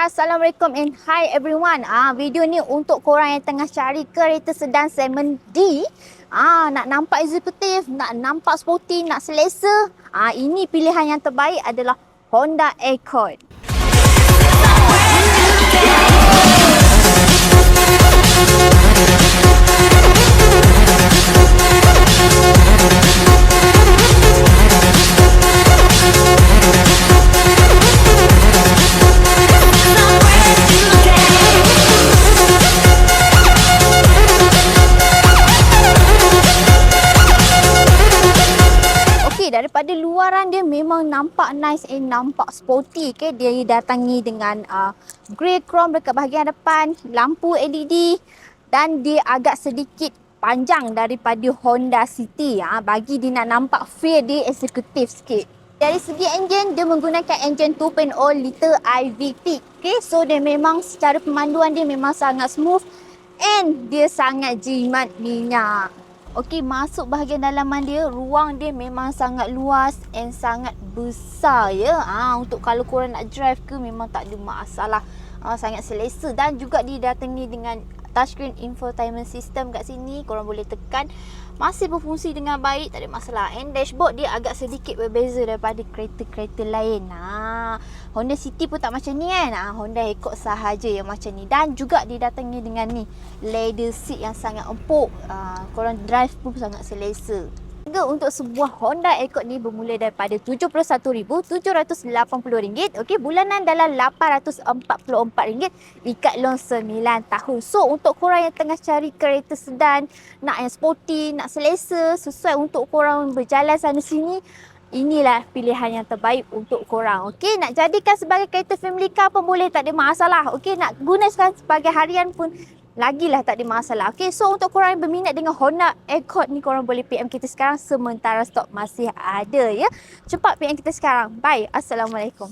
Assalamualaikum and hi everyone. Video ni untuk korang yang tengah cari kereta sedan segmen D. Nak nampak eksekutif, nak nampak sporty, nak selesa. Ini pilihan yang terbaik adalah Honda Accord. Daripada luaran dia memang nampak nice and nampak sporty. Dia datangi dengan grey chrome dekat bahagian depan, lampu LED dan dia agak sedikit panjang daripada Honda City. Bagi dia nak nampak feel dia eksekutif sikit. Dari segi enjin, dia menggunakan enjin 2.0 liter iVTEC. So dia memang secara pemanduan dia memang sangat smooth and dia sangat jimat minyak. Masuk bahagian dalaman dia, ruang dia memang sangat luas and sangat besar ya. Untuk kalau korang nak drive ke memang tak ada masalah. Sangat selesa dan juga didatangi dengan touchscreen infotainment system kat sini. Korang boleh tekan, masih berfungsi dengan baik, tak ada masalah. And dashboard dia agak sedikit berbeza daripada kereta-kereta lain. Honda City pun tak macam ni kan. Honda Accord sahaja yang macam ni. Dan juga didatangi dengan ni leather seat yang sangat empuk. Korang drive pun sangat selesa. Harga untuk sebuah Honda Accord ni bermula daripada RM71,780. Bulanan dalam RM844. Ikat loan 9 tahun. So untuk korang yang tengah cari kereta sedan, nak yang sporty, nak selesa, sesuai untuk korang berjalan sana sini, inilah pilihan yang terbaik untuk korang. Nak jadikan sebagai kereta family car pun boleh, tak ada masalah. Nak gunakan sebagai harian pun lagilah tak ada masalah. So untuk korang yang berminat dengan Honda Accord ni, korang boleh PM kita sekarang sementara stok masih ada ya. Cepat PM kita sekarang. Bye. Assalamualaikum.